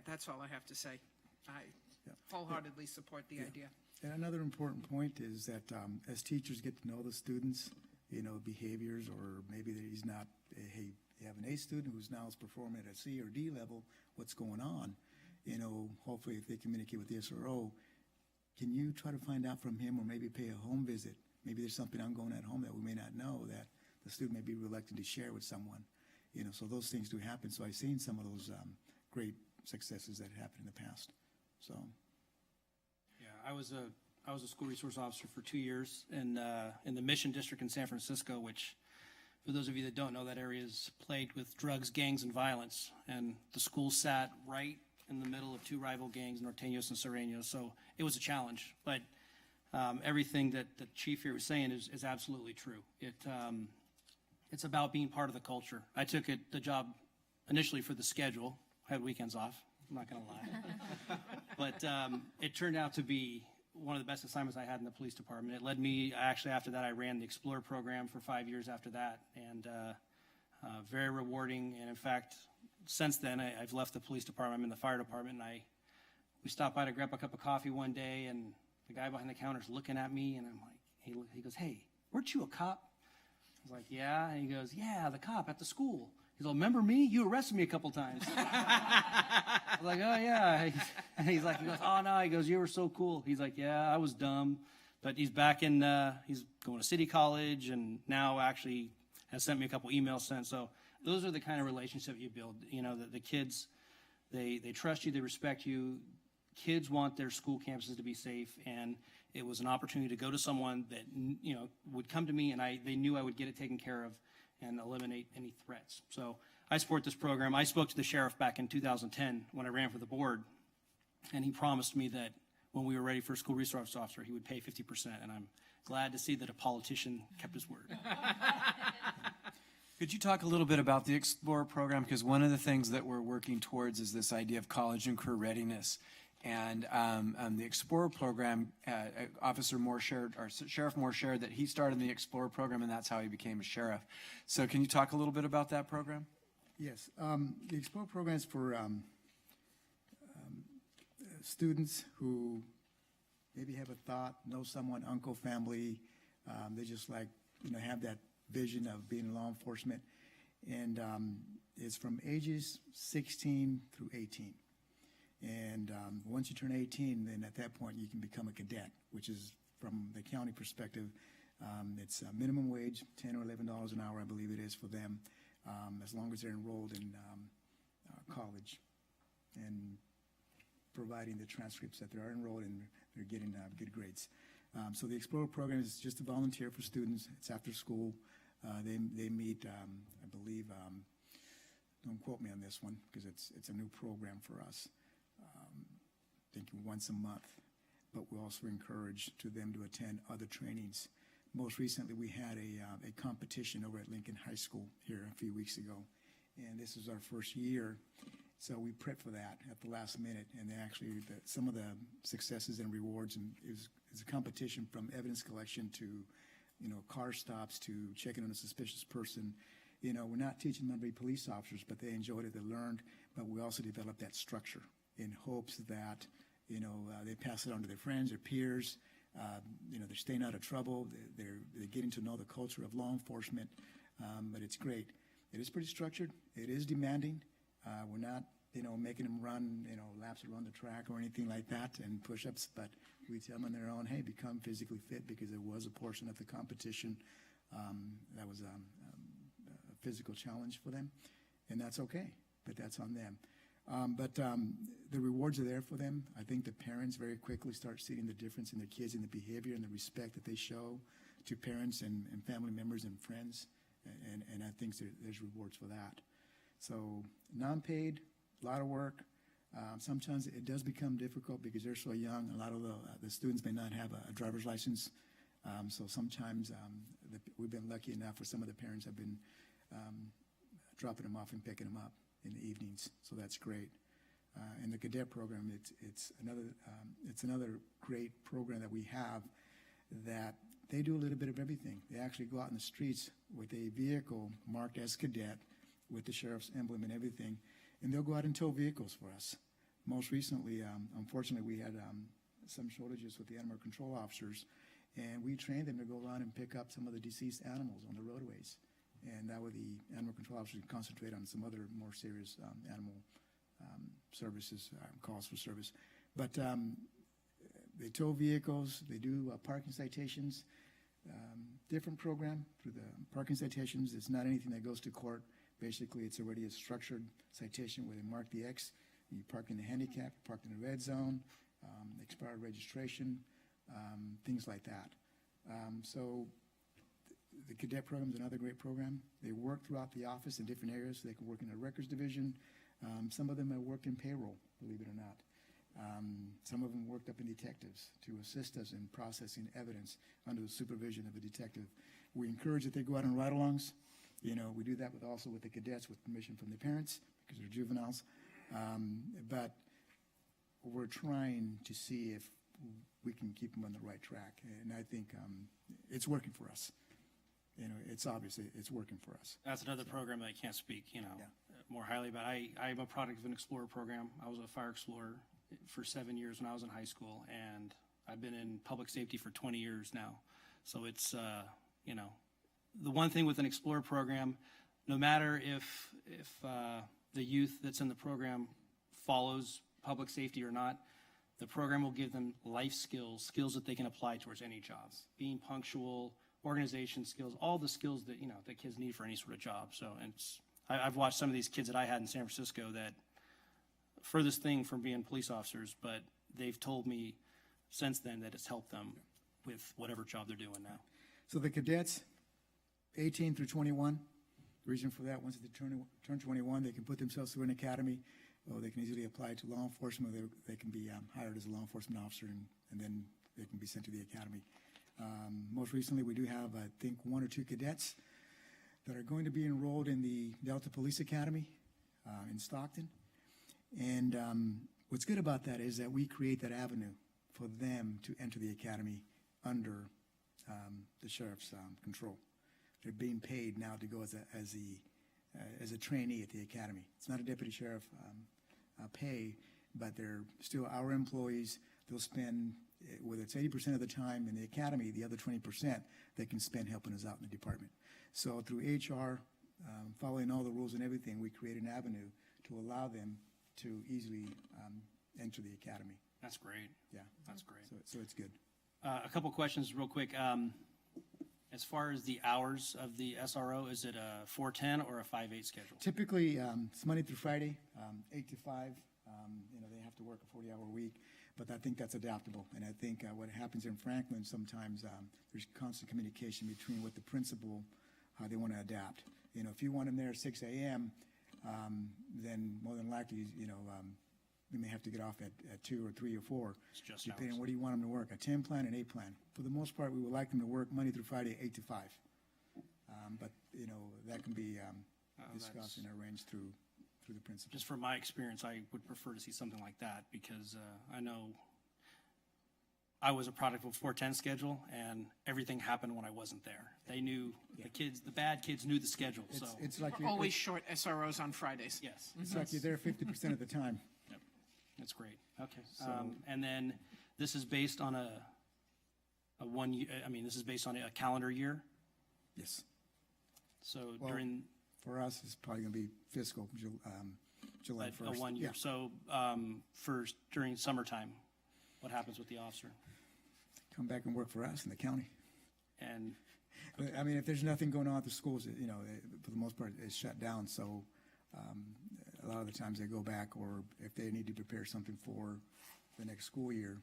That's all I have to say. I wholeheartedly support the idea. And another important point is that as teachers get to know the students, behaviors, or maybe that he's not, hey, you have an A student who's now is performing at a C or D level, what's going on? hopefully if they communicate with the SRO, can you try to find out from him or maybe pay a home visit? Maybe there's something ongoing at home that we may not know that the student may be reluctant to share with someone. So those things do happen. So I've seen some of those great successes that happened in the past. So. Yeah, I was a school resource officer for 2 years in the Mission District in San Francisco, which, for those of you that don't know, that area is plagued with drugs, gangs, and violence. And the school sat right in the middle of two rival gangs, Norteños and Sureños. So it was a challenge. But everything that the chief here was saying is absolutely true. It's about being part of the culture. I took the job initially for the schedule. I had weekends off. I'm not going to lie. But it turned out to be one of the best assignments I had in the police department. It led me, actually, after that, I ran the Explorer program for 5 years after that, and very rewarding. And in fact, since then, I've left the police department. I'm in the fire department, and we stopped by to grab a cup of coffee one day, and the guy behind the counter is looking at me, and I'm like, he goes, "Hey, weren't you a cop?" I was like, "Yeah." And he goes, "Yeah, the cop at the school." He's like, "Remember me? You arrested me a couple times." I was like, "Oh, yeah." He goes, "Oh, no." He goes, "You were so cool." He's like, "Yeah, I was dumb." But he's back in, he's going to City College, and now actually has sent me a couple emails since. So those are the kind of relationship you build. The kids, they trust you, they respect you. Kids want their school campuses to be safe, and it was an opportunity to go to someone that, would come to me, and they knew I would get it taken care of and eliminate any threats. So I support this program. I spoke to the sheriff back in 2010 when I ran for the board, and he promised me that when we were ready for a school resource officer, he would pay 50%, and I'm glad to see that a politician kept his word. Could you talk a little bit about the Explorer program? Because one of the things that we're working towards is this idea of college and career readiness. And the Explorer program, Sheriff Moore shared that he started the Explorer program, and that's how he became a sheriff. So can you talk a little bit about that program? Yes, the Explore program is for students who maybe have a thought, know someone, uncle, family, they just have that vision of being in law enforcement, and it's from ages 16 through 18. And once you turn 18, then at that point you can become a cadet, which is, from the county perspective, it's minimum wage, $10 or $11 an hour, I believe it is, for them, as long as they're enrolled in college and providing the transcripts that they are enrolled and they're getting good grades. So the Explorer program is just a volunteer for students. It's after school. They meet, I believe, don't quote me on this one because it's a new program for us. I think once a month, but we also encourage them to attend other trainings. Most recently, we had a competition over at Lincoln High School here a few weeks ago, and this is our first year, so we prepped for that at the last minute, and some of the successes and rewards, and it's a competition from evidence collection to, car stops to checking on a suspicious person. We're not teaching them to be police officers, but they enjoyed it, they learned, but we also developed that structure in hopes that, they pass it on to their friends, their peers, they're staying out of trouble, they're getting to know the culture of law enforcement, but it's great. It is pretty structured, it is demanding. We're not, making them run, laps around the track or anything like that and push-ups, but we tell them on their own, hey, become physically fit, because there was a portion of the competition that was a physical challenge for them, and that's okay, but that's on them. But the rewards are there for them. I think the parents very quickly start seeing the difference in their kids and the behavior and the respect that they show to parents and family members and friends, and I think there's rewards for that. So non-paid, a lot of work. Sometimes it does become difficult because they're so young. A lot of the students may not have a driver's license, so sometimes we've been lucky enough where some of the parents have been dropping them off and picking them up in the evenings, so that's great. And the cadet program, it's another great program that we have, that they do a little bit of everything. They actually go out in the streets with a vehicle marked as cadet with the sheriff's emblem and everything, and they'll go out and tow vehicles for us. Most recently, unfortunately, we had some shortages with the animal control officers, and we trained them to go around and pick up some of the deceased animals on the roadways. And that way the animal control officers can concentrate on some other more serious animal services, calls for service. But they tow vehicles, they do parking citations, different program for the parking citations. It's not anything that goes to court. Basically, it's already a structured citation where they mark the X. You park in the handicap, park in the red zone, expired registration, things like that. So the cadet program is another great program. They work throughout the office in different areas. They can work in the records division. Some of them have worked in payroll, believe it or not. Some of them worked up in detectives to assist us in processing evidence under the supervision of a detective. We encourage that they go out on ride-alongs. You know, we do that also with the cadets with permission from the parents because they're juveniles. But we're trying to see if we can keep them on the right track. And I think it's working for us. You know, it's obviously it's working for us. That's another program that I can't speak, more highly about. I'm a product of an Explorer program. I was a fire explorer for 7 years when I was in high school, and I've been in public safety for 20 years now. So it's, the one thing with an Explorer program, no matter if the youth that's in the program follows public safety or not, the program will give them life skills that they can apply towards any jobs. Being punctual, organization skills, all the skills that, that kids need for any sort of job. So I've watched some of these kids that I had in San Francisco that furthest thing from being police officers, but they've told me since then that it's helped them with whatever job they're doing now. So the cadets, 18 through 21, the reason for that, once they turn 21, they can put themselves through an academy, or they can easily apply to law enforcement, or they can be hired as a law enforcement officer, and then they can be sent to the academy. Most recently, we do have, I think, 1 or 2 cadets that are going to be enrolled in the Delta Police Academy in Stockton. And what's good about that is that we create that avenue for them to enter the academy under the sheriff's control. They're being paid now to go as a trainee at the academy. It's not a deputy sheriff pay, but they're still our employees. They'll spend, whether it's 80% of the time in the academy, the other 20% they can spend helping us out in the department. So through HR, following all the rules and everything, we create an avenue to allow them to easily enter the academy. That's great. Yeah. That's great. So it's good. A couple questions real quick. As far as the hours of the SRO, is it a 4-10 or a 5-8 schedule? Typically, it's Monday through Friday, 8 to 5. They have to work a 40-hour week, but I think that's adaptable. And I think what happens in Franklin sometimes, there's constant communication between what the principal, how they want to adapt. If you want them there at 6 a.m., then more than likely, we may have to get off at 2 or 3 or 4, It's just depending on hours. what do you want them to work, a 10 plan, an 8 plan. For the most part, we would like them to work Monday through Friday, 8 to 5. But, that can be discussed and arranged through the principal. Just from my experience, I would prefer to see something like that because I know I was a product of a 4-10 schedule, and everything happened when I wasn't there. They knew, the bad kids knew the schedule, so. It's like We're always short SROs on Fridays. Yes, it's like you're there 50% of the time. that's great. Okay. And then this is based on a 1 year, this is based on a calendar year? Yes. So Well, during For us, it's probably going to be fiscal, July a 1st. 1 year. Yeah. So during summertime, what happens with the officer? Come back and work for us in the county. And If there's nothing going on at the schools, for the most part, it's shut down. So a lot of the times they go back, or if they need to prepare something for the next school year,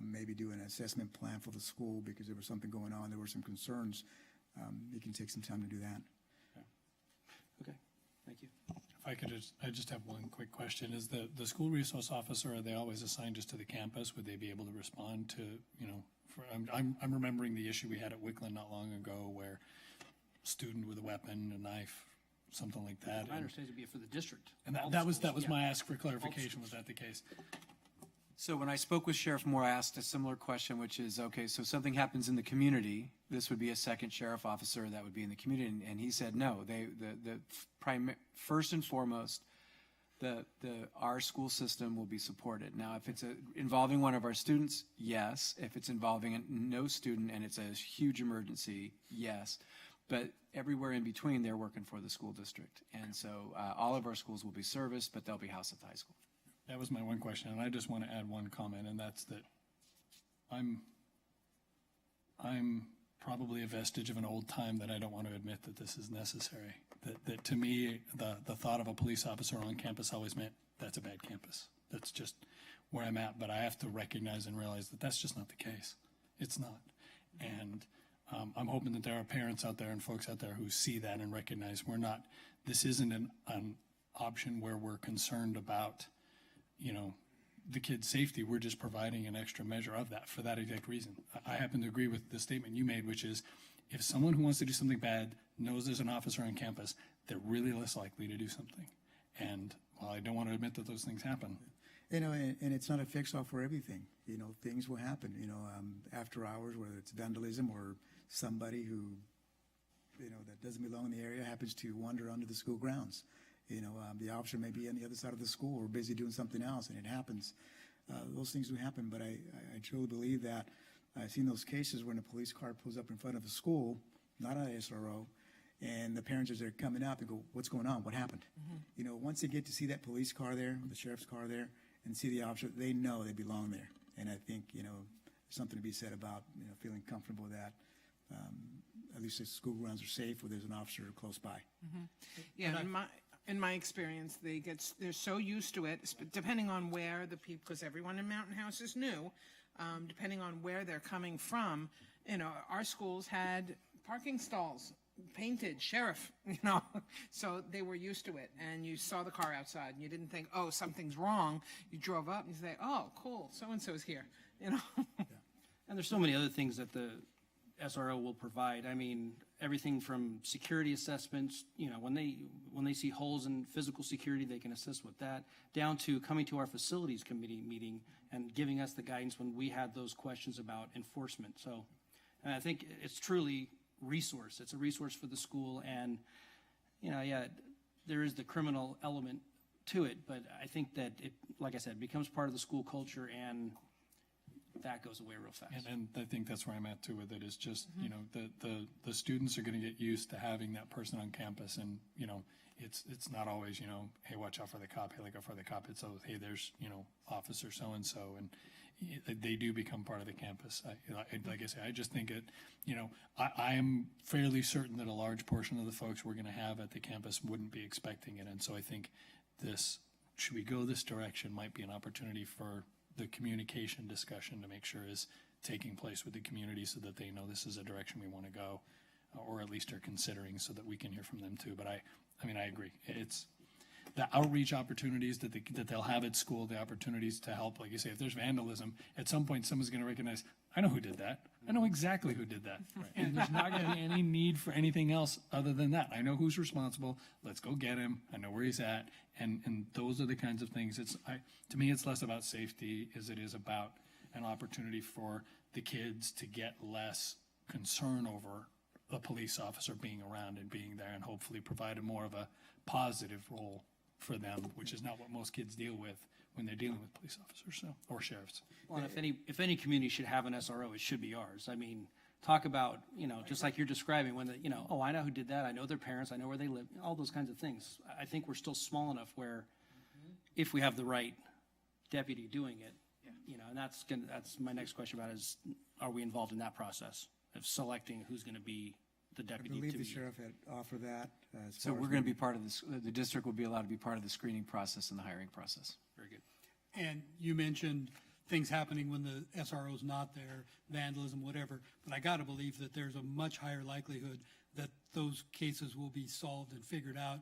maybe do an assessment plan for the school because there was something going on, there were some concerns, you can take some time to do that. okay, thank you. If I could I just have one quick question. Is the school resource officer, are they always assigned just to the campus? Would they be able to respond to, I'm remembering the issue we had at Wickland not long ago where a student with a weapon, a knife, something like that. My understanding would be for the district. And All that was schools, yeah. my ask for clarification. Was that the case? So when I spoke with Sheriff Moore, I asked a similar question, which is, okay, so something happens in the community, this would be a second sheriff officer that would be in the community, and he said, no, first and foremost, our school system will be supported. Now, if it's involving one of our students, yes. If it's involving no student and it's a huge emergency, yes. But everywhere in between, they're working for the school district. And so all of our schools will be serviced, but they'll be housed at the high school. That was my one question, and I just want to add one comment, and that's that I'm probably a vestige of an old time that I don't want to admit that this is necessary. That to me, the thought of a police officer on campus always meant that's a bad campus. That's just where I'm at, but I have to recognize and realize that that's just not the case. It's not. And I'm hoping that there are parents out there and folks out there who see that and recognize this isn't an option where we're concerned about, the kid's safety. We're just providing an extra measure of that for that exact reason. I happen to agree with the statement you made, which is if someone who wants to do something bad knows there's an officer on campus, they're really less likely to do something. And while I don't want to admit that those things happen, And it's not a fix-all for everything. Things will happen, after hours, whether it's vandalism or somebody who, that doesn't belong in the area happens to wander onto the school grounds. The officer may be on the other side of the school or busy doing something else, and it happens. Those things do happen, but I truly believe that I've seen those cases when a police car pulls up in front of a school, not an SRO, and the parents, as they're coming up, and go, what's going on? What happened? Once they get to see that police car there, or the sheriff's car there, and see the officer, they know they belong there. And I think, there's something to be said about, feeling comfortable that at least the school grounds are safe where there's an officer close by. Yeah, in my experience, they're so used to it, depending on where the people, because everyone in Mountain House is new, depending on where they're coming from. Our schools had parking stalls painted sheriff, so they were used to it. And you saw the car outside, and you didn't think, oh, something's wrong. You drove up and you say, oh, cool, so and so's here. And there's so many other things that the SRO will provide. I mean, everything from security assessments, when they see holes in physical security, they can assist with that, down to coming to our facilities committee meeting and giving us the guidance when we had those questions about enforcement. So I think it's truly resource. It's a resource for the school, and there is the criminal element to it, but I think that it, like I said, becomes part of the school culture, and that goes away real fast. and I think that's where I'm at too with it, is just, the students are going to get used to having that person on campus, and, it's not always, hey, watch out for the cop, hey, look out for the cop. It's, hey, there's, officer so-and-so, and they do become part of the campus. Like I say, I just think I am fairly certain that a large portion of the folks we're going to have at the campus wouldn't be expecting it. And so I think should we go this direction, might be an opportunity for the communication discussion to make sure is taking place with the community so that they know this is a direction we want to go, or at least are considering, so that we can hear from them too. But I agree. It's the outreach opportunities that they'll have at school, the opportunities to help. Like you say, if there's vandalism, at some point someone's going to recognize, I know who did that. I know exactly who did that. And there's not going to be any need for anything else other than that. I know who's responsible. Let's go get him. I know where he's at. And those are the kinds of things. To me, it's less about safety as it is about an opportunity for the kids to get less concern over a police officer being around and being there, and hopefully provide more of a positive role for them, which is not what most kids deal with when they're dealing with police officers or sheriffs. Well, if any community should have an SRO, it should be ours. I mean, talk about, just like you're describing, when oh, I know who did that, I know their parents, I know where they live, all those kinds of things. I think we're still small enough where, if we have the right deputy doing it, and that's my next question about is, are we involved in that process of selecting who's going to be the I deputy? believe the sheriff had offered that. So we're going to be part of this, the district will be allowed to be part of the screening process and the hiring process. Very good. And you mentioned things happening when the SRO's not there, vandalism, whatever, but I got to believe that there's a much higher likelihood that those cases will be solved and figured out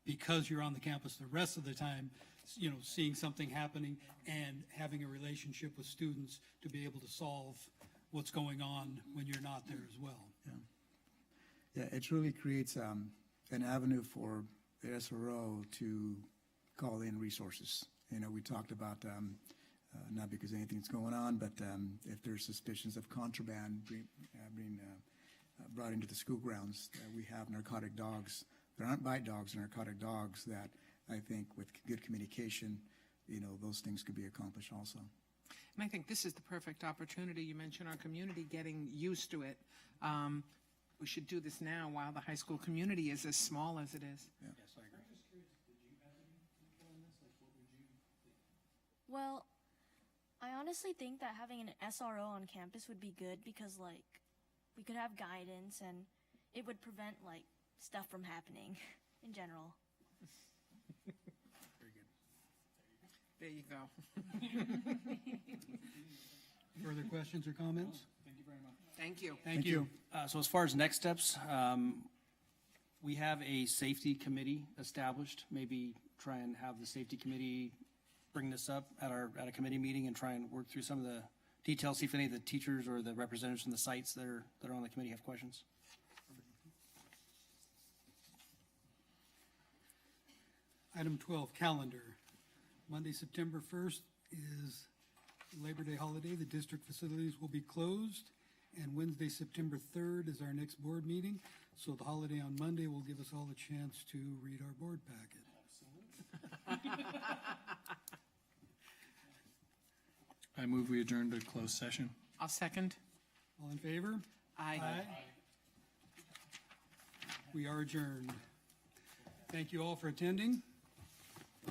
because you're on the campus the rest of the time, seeing something happening and having a relationship with students to be able to solve what's going on when you're not there as well. Yeah, it really creates an avenue for the SRO to call in resources. We talked about, not because anything's going on, but if there's suspicions of contraband being brought into the school grounds, we have narcotic dogs. There aren't bite dogs, narcotic dogs that I think with good communication, those things could be accomplished also. And I think this is the perfect opportunity. You mentioned our community getting used to it. We should do this now while the high school community is as small as it is. Yes, I agree. Well, I honestly think that having an SRO on campus would be good because, like, we could have guidance and it would prevent, like, stuff from happening in general. There you go. Further questions or comments? Thank you. Thank you. So as far as next steps, we have a safety committee established. Maybe try and have the safety committee bring this up at a committee meeting and try and work through some of the details, see if any of the teachers or the representatives from the sites that are on the committee have questions. Item 12, calendar. Monday, September 1st is Labor Day holiday. The district facilities will be closed. And Wednesday, September 3rd is our next board meeting. So the holiday on Monday will give us all a chance to read our board packet. I move we adjourn to closed session. I'll second. All in favor? Aye. We are adjourned. Thank you all for attending.